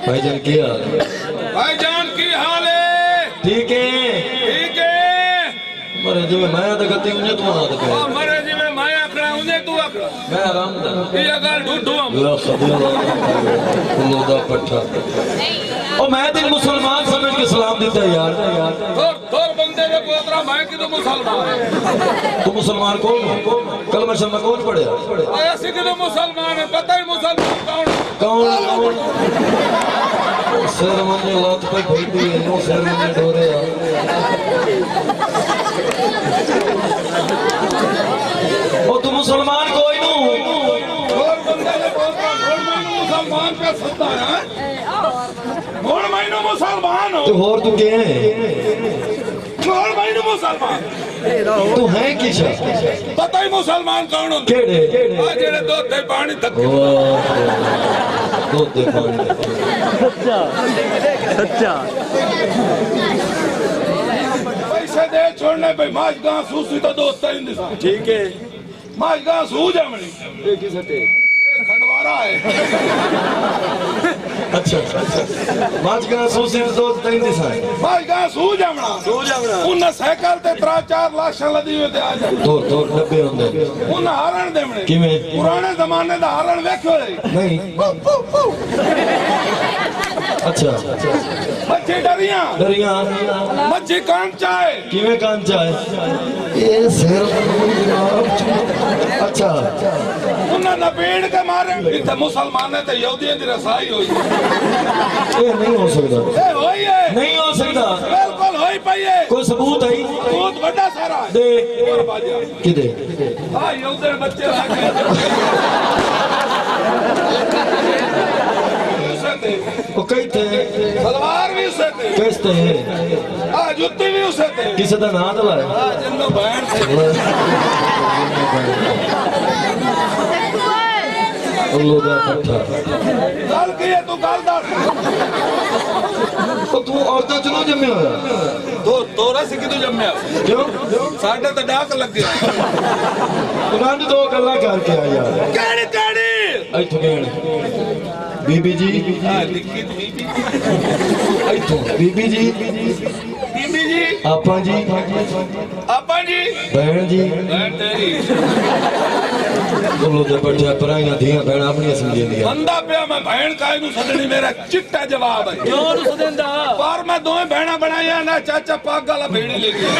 بھائی جان کی حال ہے؟ بھائی جان کی حال ہے؟ ٹھیک ہے ٹھیک ہے مرے جی میں مایا دکھتی ہوں تو آنا دکھا مرے جی میں مایا اکڑا ہوں تو اکڑا میں آرام دا یہ گال ڈھوڈھو ہم اللہ خبیر اللہ دا پٹھا اور میں تین مسلمان سمجھ کے سلام دیتا ہے یار تھور بندے میں پوترا میں کی تو مسلمان ہے تو مسلمان کون کلمہ شلمہ کون پڑھے ایسی کی تو مسلمان ہے پتہ ہی مسلمان کون سیر منجے لات پہ بھیٹی ہے نو سیر منجے ڈورے اور تو مسلمان کوئی نو تھور بندے میں پوترا گھوڑ میں مسلمان کا ستا ہے گھوڑ میں مسلمان ہو تو اور تو کیا ہے گھوڑ میں مسلمان تو ہیں کیشا پتہ ہی مسلمان کون ہوں کیڑے آجڑے دو دے پانی تک دو دے پانی سچا پیسے دے چھوڑنے پہ ماج گاں سوسی تو دوست ہے اندسان ٹھیک ہے ماج گاں سو جامنی ایک ہی سٹے کھڑوارا ہے اچھا ماج گاں سوسی تو تین دیسائیں ماج گاں سو جامنا انہا سیکل تے 3-4 لاشاں لدی ہوئے تے آجا دو ڈبے ہوں دے انہا ہارن دے منے کی میں پرانے زمانے دا ہارن ویکھو رہی نہیں اچھا بچے ڈریاں دریاں مجھے کان چاہے کی میں کان چاہے یہ سیر اچھا انہا نپیڑ کے مارے اتھے مسلمانے تے یہودیاں دی رسائی ہوئی یہ نہیں ہو سکتا اے ہوئی ہے نہیں ہو سکتا بالکل ہوئی پئی ہے کوئی ثبوت ہے بہت بڑا سارا ہے دے اور باجا کی دے ہاں یہودے بچے رہ گئے وہ کئی تھے سلوار بھی اسے تھے کیستے ہیں ہاں جتی بھی اسے تھے کسی دا نام دلا ہے ہاں جنو بہن تھے اللہ دا پٹھا گل کی ہے تو گل دا تو عورتہ چلو جمعہ ہویا تو رہ سکی تو جمعہ کیوں ساڑھے تے ڈاک لگ گیا انہوں نے دو گلہ کر کے آیا کیڑی کیڑی ایتھو گین بی بی جی ہاں لکھی تو بی بی ایتھو بی بی جی بی بی جی آپا جی آپا جی بہن جی بہن تیری اللہ دا پٹھا پرائیاں دھیاں بہن اپنی سمجھے دیا بندہ پیا میں بہن کائے نو سدنی میرا چٹا جواب ہے کیوں نو سدن دا پر میں دوئے بہنہ بنایا نا چاچا پاک گالا بھیڑی لے گیا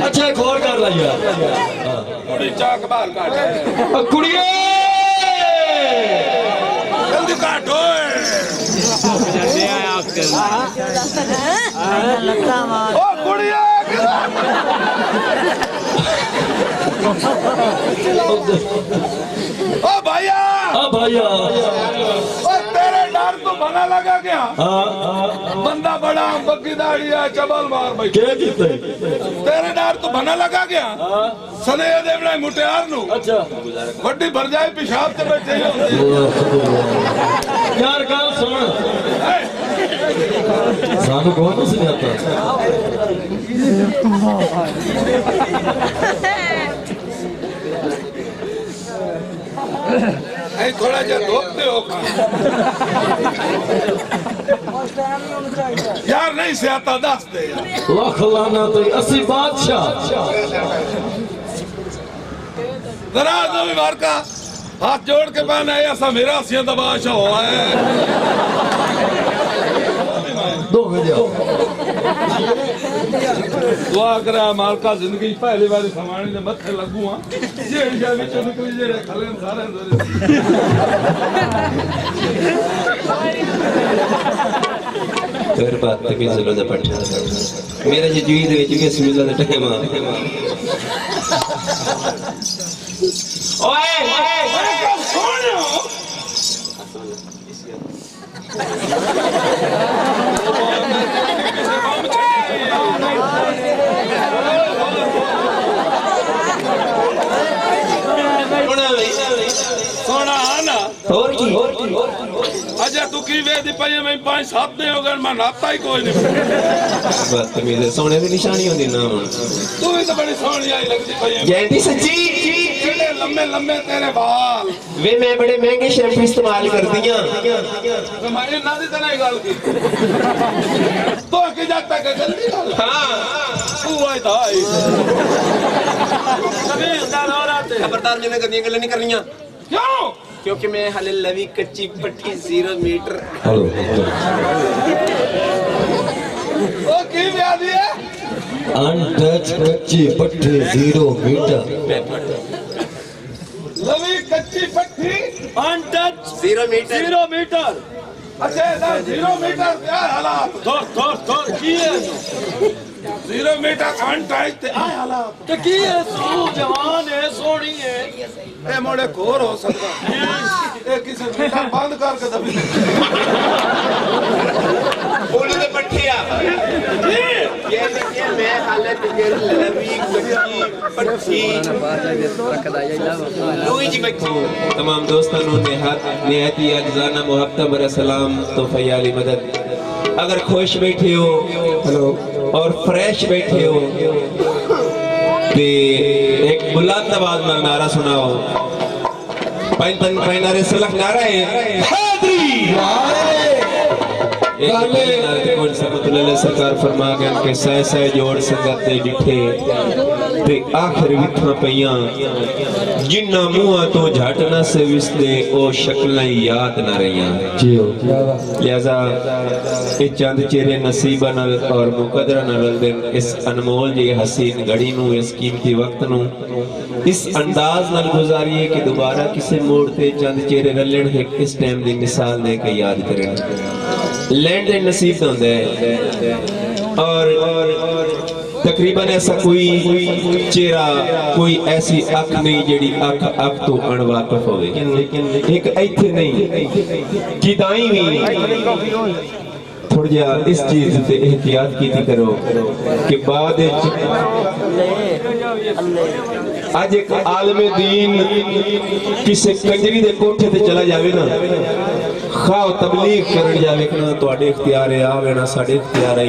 اچھا ایک اور کر لیا کڑی چاک باہر کاٹے کڑیے جلدی کاٹو او کڑیے او بھائیا ہاں بھائیا او تیرے ڈار تو بنا لگا گیا بندہ بڑا بگی داڑی ہے چبل مار بھائی کیا کیتے تیرے ڈار تو بنا لگا گیا سنے یہ دے بڑا مٹیار نو اچھا بڑی بھر جائے پیشاب تے بیٹھے ہی یار گال سن سانو کون نہیں سناتا اے تھوڑا جا دھوکتے ہو یار نہیں سے آتا دست دے لاکھ لانا تو اسی بادشاہ ذرا دو بھی مار کا ہاتھ جوڑ کے پہنا ہے ایسا میرا سیاں دباشا ہوا ہے دو میں جاؤ دعا کرا مالکہ زندگی پہلی باری سمانی نے متھے لگو ہاں یہ جا بھی چو نکلی جے کھلیں سارے پھر بات تک بھی ضرورت پٹھا میرا جی جوئی دے چکے بسم اللہ دے ٹائم مالکہ سونے ہو سونا آنا اور کی اجے تو کی وے دی پئی میں 5-7 دے ہو گئے میں ناتا ہی کوئی نہیں بدتمیز سونے دی نشانی ہوندی نا تو بھی تو بڑی سونی آئی لگتی پئی جینتی سچی کیڑے لمبے لمبے تیرے بال وے میں بڑے مہنگے شیمپو استعمال کردیاں میں نہ دی تے نہیں گل کی تو کہ جاتا کہ جلدی گل ہاں تو آئی تھا خبردار میں گندیاں گلاں نہیں کرنیاں کیوں کیونکہ میں حل لوی کچی پٹی 0 میٹر وہ کی وے دی ہے انٹچ کچی پٹھی 0 میٹر لوی کچی پٹھی انٹچ 0 میٹر 0 میٹر اچھا 0 میٹر کیا حالات تھوڑ کی ہے 0 میٹر انٹائچ تے آئے حالات کہ کی ہے سو جوان ہے سونی ہے اے موڑے کھور ہو سکتا اے کسی میٹر بند کر کے دبی بولو دے پٹھیا یہ دیکھیں میں حالت لوی کچی پٹھی لوئی جی بچی تمام دوستانوں نہایتی اجزانہ محبتہ برا سلام تو فیالی مدد اگر خوش بیٹھے ہو اور فریش بیٹھے ہو تے ایک بلند آواز میں نعرہ سناؤ پین نعرے سلک نعرہ ہے حیدری سرکار فرما گیا کہ سہ سہ جوڑ سنگت دے ڈٹھے تے آخر وٹھا پیاں جنہ موہاں تو جھاٹنا سے وسدے او شکلیں یاد نہ رہیاں لہذا اس چاند چہرے نصیبہ نل اور مقدرہ نل دن اس انمول جی حسین گھڑی نو اس قیمتی وقت نو اس انداز نل گزاریے کہ دوبارہ کسے موڑتے چاند چہرے رلن ہے اس ٹائم دی مثال دے کے یاد کریں لینڈ دے نصیب نہ ہوندے اور تقریباً ایسا کوئی چہرہ کوئی ایسی اکھ نہیں جیڑی اکھ تو انواقف ہوئے ایک ایتھے نہیں کیدائیں بھی تھوڑ جا اس چیز سے احتیاط کی تھی کرو کہ بعد آج ایک عالم دین کسے کنجری دے کوٹھے تے چلا جاوے نا خواہ تبلیغ کرن جاوے نا تو آڑے اختیار ہے آوے نا ساڑے اختیار ہے